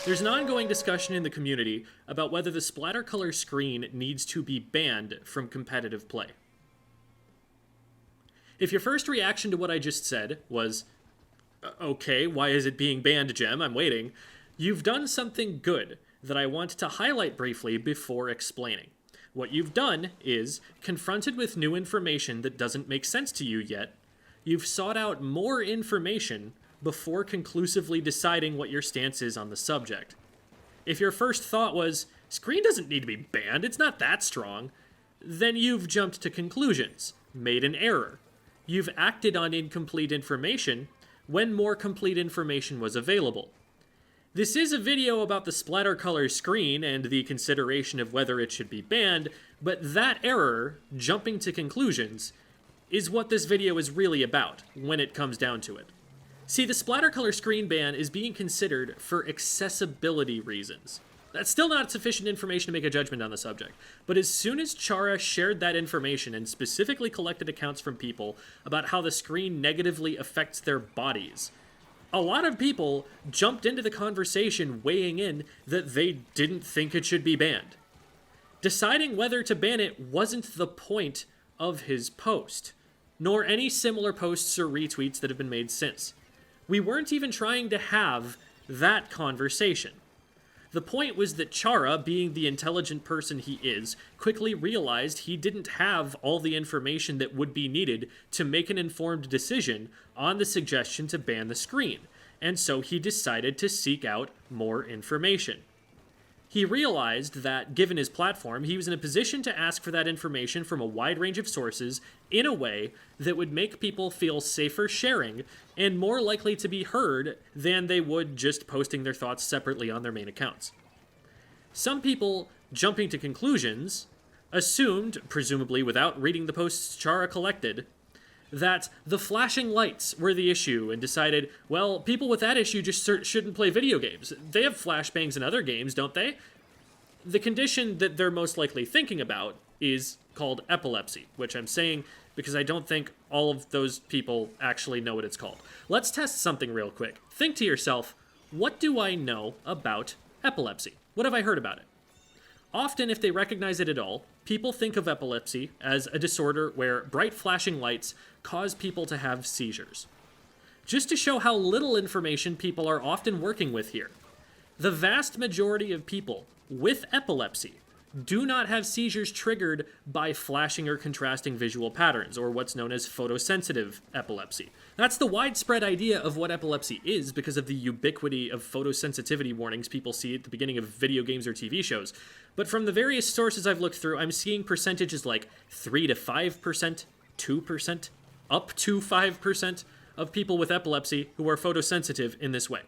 There's an ongoing discussion in the community about whether the splatter color screen needs to be banned from competitive play. If your first reaction to what I just said was, okay, why is it being banned, Jem? I'm waiting. You've done something good that I want to highlight briefly before explaining. What you've done is, confronted with new information that doesn't make sense to you yet, you've sought out more information before conclusively deciding what your stance is on the subject. If your first thought was, screen doesn't need to be banned, it's not that strong, then you've jumped to conclusions, made an error. You've acted on incomplete information when more complete information was available. This is a video about the splatter color screen and the consideration of whether it should be banned, but that error, jumping to conclusions, is what this video is really about when it comes down to it. See, the splatter color screen ban is being considered for accessibility reasons. That's still not sufficient information to make a judgment on the subject, but as soon as Chara shared that information and specifically collected accounts from people about how the screen negatively affects their bodies, a lot of people jumped into the conversation weighing in that they didn't think it should be banned. Deciding whether to ban it wasn't the point of his post, nor any similar posts or retweets that have been made since. We weren't even trying to have that conversation. The point was that Chara, being the intelligent person he is, quickly realized he didn't have all the information that would be needed to make an informed decision on the suggestion to ban the screen, and so he decided to seek out more information. He realized that, given his platform, he was in a position to ask for that information from a wide range of sources in a way that would make people feel safer sharing and more likely to be heard than they would just posting their thoughts separately on their main accounts. Some people, jumping to conclusions, assumed, presumably without reading the posts Chara collected, that the flashing lights were the issue and decided, well, people with that issue just shouldn't play video games. They have flashbangs in other games, don't they? The condition that they're most likely thinking about is called epilepsy, which I'm saying because I don't think all of those people actually know what it's called. Let's test something real quick. Think to yourself, what do I know about epilepsy? What have I heard about it? Often, if they recognize it at all, people think of epilepsy as a disorder where bright flashing lights cause people to have seizures. Just to show how little information people are often working with here, the vast majority of people with epilepsy do not have seizures triggered by flashing or contrasting visual patterns, or what's known as photosensitive epilepsy. That's the widespread idea of what epilepsy is because of the ubiquity of photosensitivity warnings people see at the beginning of video games or TV shows. But from the various sources I've looked through, I'm seeing percentages like 3 to 5%, 2%, up to 5% of people with epilepsy who are photosensitive in this way.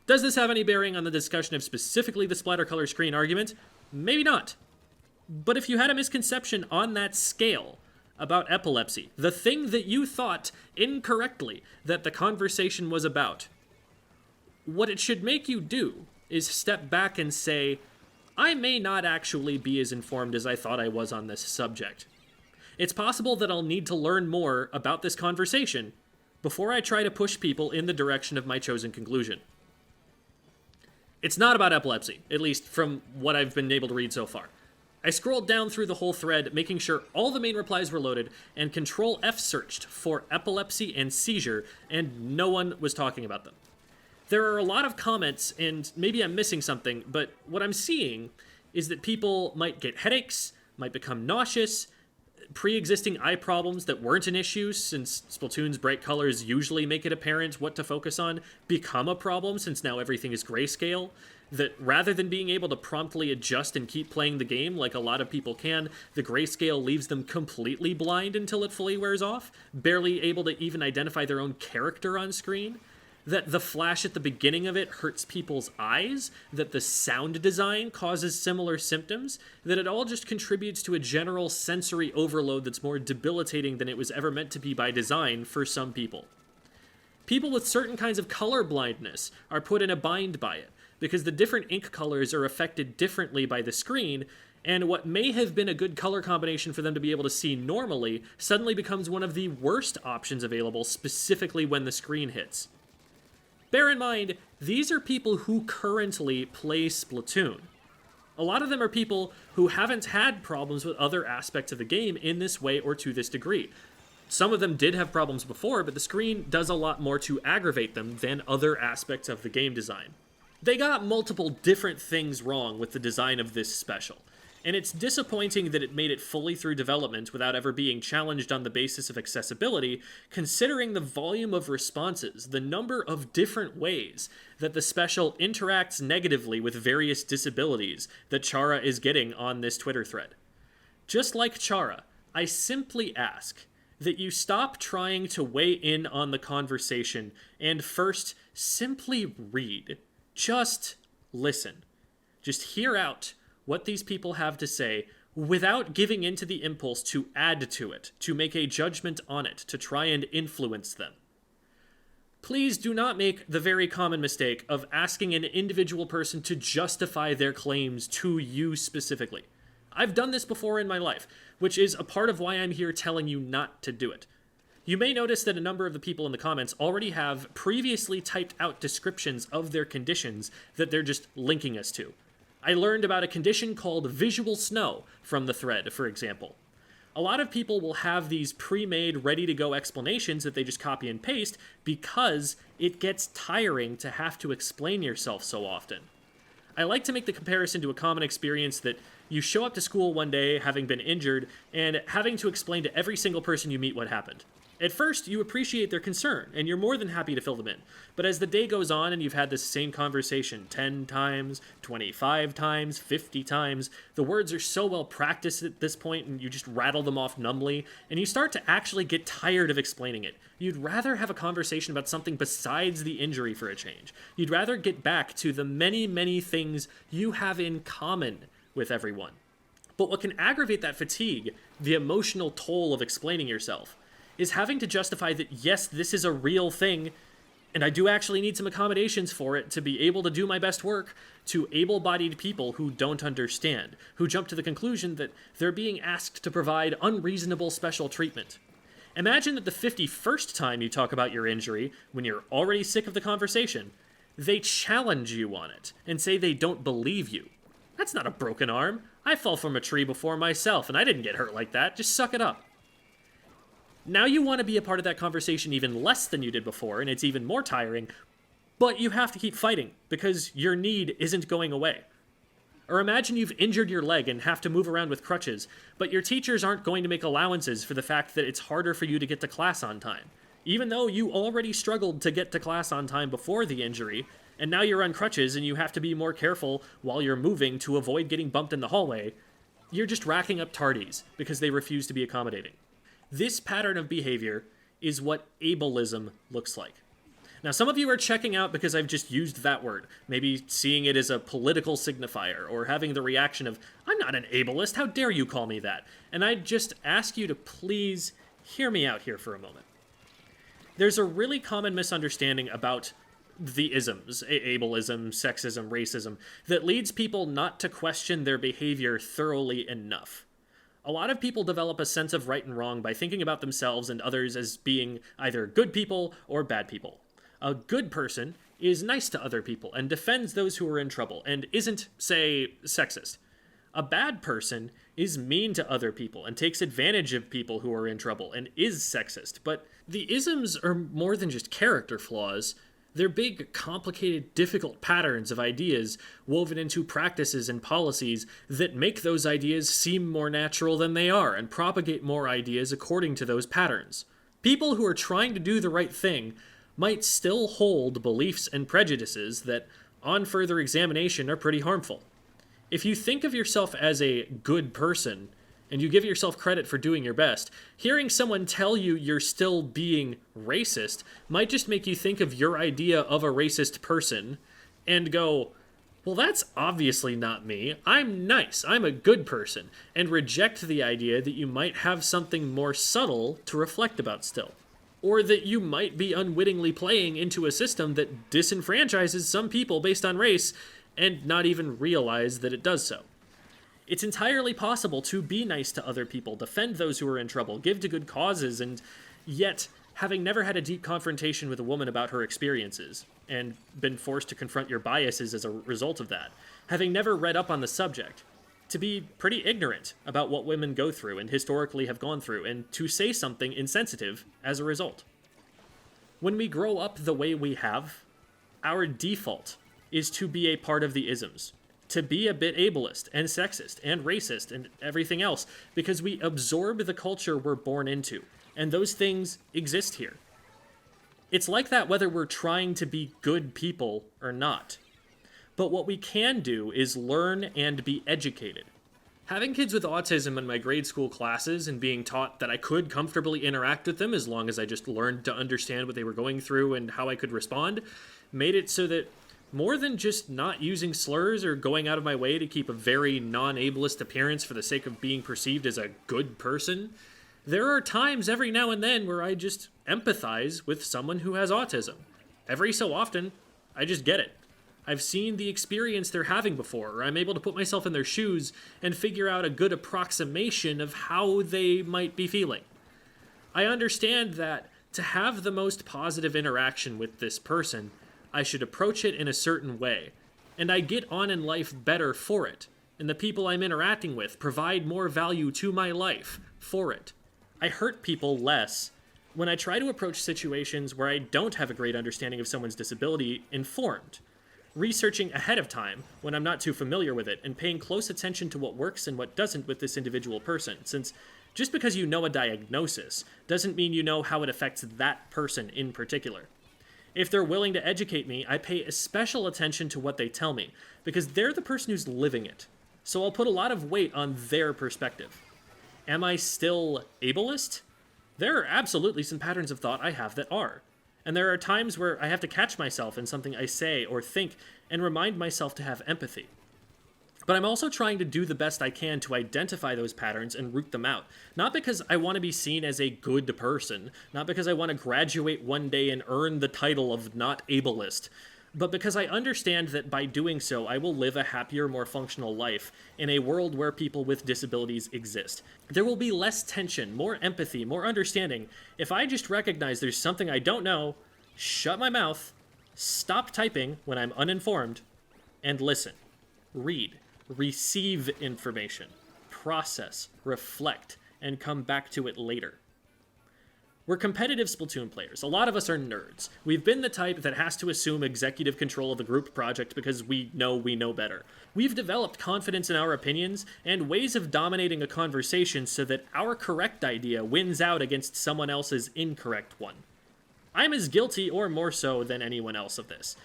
Does this have any bearing on the discussion of specifically the splatter color screen argument? Maybe not. But if you had a misconception on that scale about epilepsy, the thing that you thought incorrectly that the conversation was about, what it should make you do is step back and say, I may not actually be as informed as I thought I was on this subject. It's possible that I'll need to learn more about this conversation before I try to push people in the direction of my chosen conclusion. It's not about epilepsy, at least from what I've been able to read so far. I scrolled down through the whole thread, making sure all the main replies were loaded, and Control F searched for epilepsy and seizure, and no one was talking about them. There are a lot of comments, and maybe I'm missing something, but what I'm seeing is that people might get headaches, might become nauseous, pre-existing eye problems that weren't an issue since Splatoon's bright colors usually make it apparent what to focus on become a problem since now everything is grayscale, that rather than being able to promptly adjust and keep playing the game like a lot of people can, the grayscale leaves them completely blind until it fully wears off, barely able to even identify their own character on screen, that the flash at the beginning of it hurts people's eyes, that the sound design causes similar symptoms, that it all just contributes to a general sensory overload that's more debilitating than it was ever meant to be by design for some people. People with certain kinds of color blindness are put in a bind by it, because the different ink colors are affected differently by the screen, And what may have been a good color combination for them to be able to see normally suddenly becomes one of the worst options available, specifically when the screen hits. Bear in mind, these are people who currently play Splatoon. A lot of them are people who haven't had problems with other aspects of the game in this way or to this degree. Some of them did have problems before, but the screen does a lot more to aggravate them than other aspects of the game design. They got multiple different things wrong with the design of this special, and it's disappointing that it made it fully through development without ever being challenged on the basis of accessibility, considering the volume of responses, the number of different ways that the special interacts negatively with various disabilities that Chara is getting on this Twitter thread. Just like Chara, I simply ask that you stop trying to weigh in on the conversation and first simply read. Just listen. Just hear out what these people have to say without giving into the impulse to add to it, to make a judgment on it, to try and influence them. Please do not make the very common mistake of asking an individual person to justify their claims to you specifically. I've done this before in my life, which is a part of why I'm here telling you not to do it. You may notice that a number of the people in the comments already have previously typed out descriptions of their conditions that they're just linking us to. I learned about a condition called visual snow from the thread, for example. A lot of people will have these pre-made, ready-to-go explanations that they just copy and paste because it gets tiring to have to explain yourself so often. I like to make the comparison to a common experience that you show up to school one day having been injured and having to explain to every single person you meet what happened. At first, you appreciate their concern, and you're more than happy to fill them in. But as the day goes on and you've had this same conversation 10 times, 25 times, 50 times, the words are so well practiced at this point and you just rattle them off numbly, and you start to actually get tired of explaining it. You'd rather have a conversation about something besides the injury for a change. You'd rather get back to the many, many things you have in common with everyone. But what can aggravate that fatigue, the emotional toll of explaining yourself, is having to justify that, yes, this is a real thing, and I do actually need some accommodations for it to be able to do my best work, to able-bodied people who don't understand, who jump to the conclusion that they're being asked to provide unreasonable special treatment. Imagine that the 51st time you talk about your injury, when you're already sick of the conversation, they challenge you on it and say they don't believe you. That's not a broken arm. I fell from a tree before myself, and I didn't get hurt like that. Just suck it up. Now you want to be a part of that conversation even less than you did before, and it's even more tiring, but you have to keep fighting, because your need isn't going away. Or imagine you've injured your leg and have to move around with crutches, but your teachers aren't going to make allowances for the fact that it's harder for you to get to class on time. Even though you already struggled to get to class on time before the injury, and now you're on crutches and you have to be more careful while you're moving to avoid getting bumped in the hallway, you're just racking up tardies because they refuse to be accommodating. This pattern of behavior is what ableism looks like. Now, some of you are checking out because I've just used that word, maybe seeing it as a political signifier, or having the reaction of, I'm not an ableist, how dare you call me that? And I'd just ask you to please hear me out here for a moment. There's a really common misunderstanding about the isms, ableism, sexism, racism, that leads people not to question their behavior thoroughly enough. A lot of people develop a sense of right and wrong by thinking about themselves and others as being either good people or bad people. A good person is nice to other people and defends those who are in trouble and isn't, say, sexist. A bad person is mean to other people and takes advantage of people who are in trouble and is sexist. But the isms are more than just character flaws. They're big, complicated, difficult patterns of ideas woven into practices and policies that make those ideas seem more natural than they are and propagate more ideas according to those patterns. People who are trying to do the right thing might still hold beliefs and prejudices that, on further examination, are pretty harmful. If you think of yourself as a good person, and you give yourself credit for doing your best, hearing someone tell you you're still being racist might just make you think of your idea of a racist person and go, well, that's obviously not me. I'm nice. I'm a good person, and reject the idea that you might have something more subtle to reflect about still. Or that you might be unwittingly playing into a system that disenfranchises some people based on race and not even realize that it does so. It's entirely possible to be nice to other people, defend those who are in trouble, give to good causes, and yet, having never had a deep confrontation with a woman about her experiences, and been forced to confront your biases as a result of that, having never read up on the subject, to be pretty ignorant about what women go through and historically have gone through, and to say something insensitive as a result. When we grow up the way we have, our default is to be a part of the isms, to be a bit ableist and sexist and racist and everything else, because we absorb the culture we're born into, and those things exist here. It's like that whether we're trying to be good people or not. But what we can do is learn and be educated. Having kids with autism in my grade school classes and being taught that I could comfortably interact with them as long as I just learned to understand what they were going through and how I could respond, made it so that more than just not using slurs or going out of my way to keep a very non-ableist appearance for the sake of being perceived as a good person, there are times every now and then where I just empathize with someone who has autism. Every so often, I just get it. I've seen the experience they're having before, or I'm able to put myself in their shoes and figure out a good approximation of how they might be feeling. I understand that to have the most positive interaction with this person, I should approach it in a certain way, and I get on in life better for it, and the people I'm interacting with provide more value to my life for it. I hurt people less when I try to approach situations where I don't have a great understanding of someone's disability informed, researching ahead of time when I'm not too familiar with it, and paying close attention to what works and what doesn't with this individual person, since just because you know a diagnosis doesn't mean you know how it affects that person in particular. If they're willing to educate me, I pay special attention to what they tell me, because they're the person who's living it. So I'll put a lot of weight on their perspective. Am I still ableist? There are absolutely some patterns of thought I have that are. And there are times where I have to catch myself in something I say or think and remind myself to have empathy. But I'm also trying to do the best I can to identify those patterns and root them out. Not because I want to be seen as a good person, not because I want to graduate one day and earn the title of not ableist, but because I understand that by doing so, I will live a happier, more functional life in a world where people with disabilities exist. There will be less tension, more empathy, more understanding if I just recognize there's something I don't know, shut my mouth, stop typing when I'm uninformed, and listen, read, receive information, process, reflect, and come back to it later. We're competitive Splatoon players. A lot of us are nerds. We've been the type that has to assume executive control of the group project because we know better. We've developed confidence in our opinions and ways of dominating a conversation so that our correct idea wins out against someone else's incorrect one. I'm as guilty or more so than anyone else of this.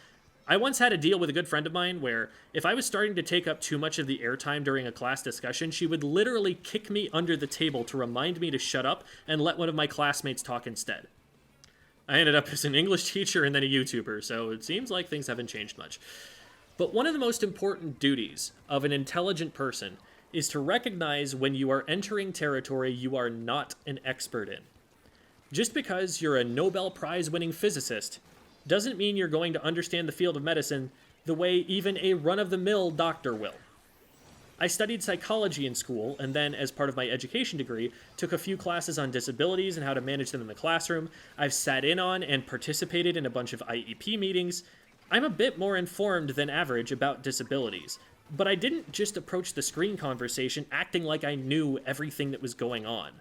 I once had a deal with a good friend of mine where if I was starting to take up too much of the airtime during a class discussion, she would literally kick me under the table to remind me to shut up and let one of my classmates talk instead. I ended up as an English teacher and then a YouTuber, so it seems like things haven't changed much. But one of the most important duties of an intelligent person is to recognize when you are entering territory you are not an expert in. Just because you're a Nobel Prize-winning physicist doesn't mean you're going to understand the field of medicine the way even a run-of-the-mill doctor will. I studied psychology in school, and then, as part of my education degree, took a few classes on disabilities and how to manage them in the classroom. I've sat in on and participated in a bunch of IEP meetings. I'm a bit more informed than average about disabilities, but I didn't just approach the screen conversation acting like I knew everything that was going on.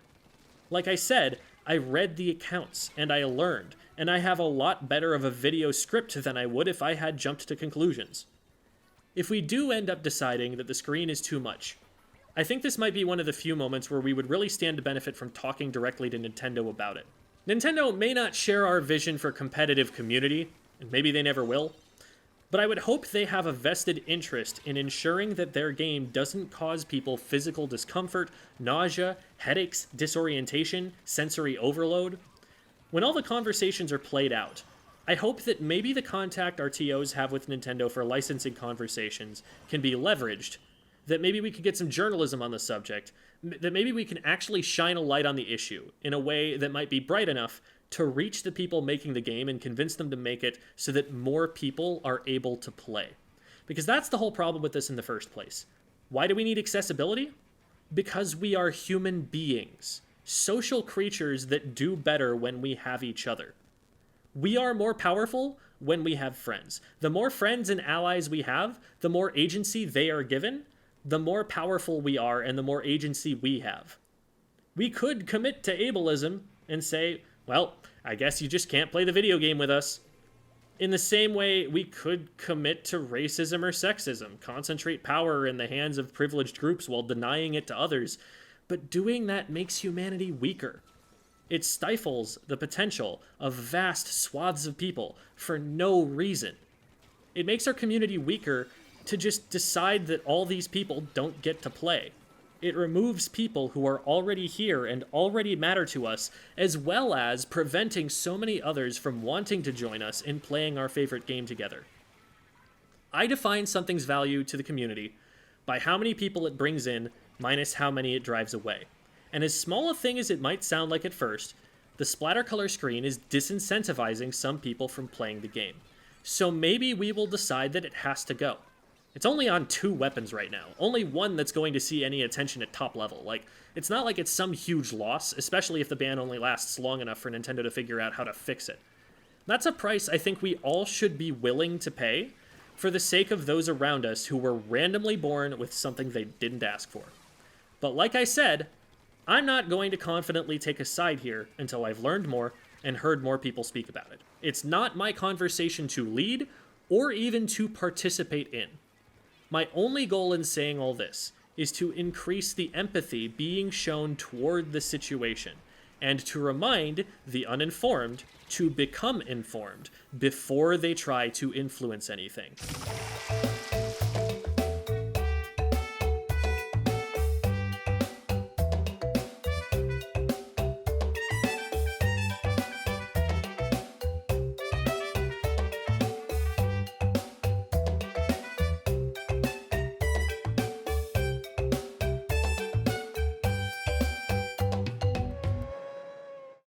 Like I said, I read the accounts, and I learned, and I have a lot better of a video script than I would if I had jumped to conclusions. If we do end up deciding that the screen is too much, I think this might be one of the few moments where we would really stand to benefit from talking directly to Nintendo about it. Nintendo may not share our vision for competitive community, and maybe they never will, but I would hope they have a vested interest in ensuring that their game doesn't cause people physical discomfort, nausea, headaches, disorientation, sensory overload. When all the conversations are played out, I hope that maybe the contact our TOs have with Nintendo for licensing conversations can be leveraged, that maybe we could get some journalism on the subject, that maybe we can actually shine a light on the issue in a way that might be bright enough to reach the people making the game and convince them to make it so that more people are able to play. Because that's the whole problem with this in the first place. Why do we need accessibility? Because we are human beings, social creatures that do better when we have each other. We are more powerful when we have friends. The more friends and allies we have, the more agency they are given, the more powerful we are, and the more agency we have. We could commit to ableism and say, well, I guess you just can't play the video game with us. In the same way, we could commit to racism or sexism, concentrate power in the hands of privileged groups while denying it to others, but doing that makes humanity weaker. It stifles the potential of vast swaths of people for no reason. It makes our community weaker to just decide that all these people don't get to play. It removes people who are already here and already matter to us, as well as preventing so many others from wanting to join us in playing our favorite game together. I define something's value to the community by how many people it brings in minus how many it drives away. And as small a thing as it might sound like at first, the splatter color screen is disincentivizing some people from playing the game. So maybe we will decide that it has to go. It's only on 2 weapons right now. Only one that's going to see any attention at top level. It's not like it's some huge loss, especially if the ban only lasts long enough for Nintendo to figure out how to fix it. That's a price I think we all should be willing to pay for the sake of those around us who were randomly born with something they didn't ask for. But like I said, I'm not going to confidently take a side here until I've learned more and heard more people speak about it. It's not my conversation to lead or even to participate in. My only goal in saying all this is to increase the empathy being shown toward the situation, and to remind the uninformed to become informed before they try to influence anything.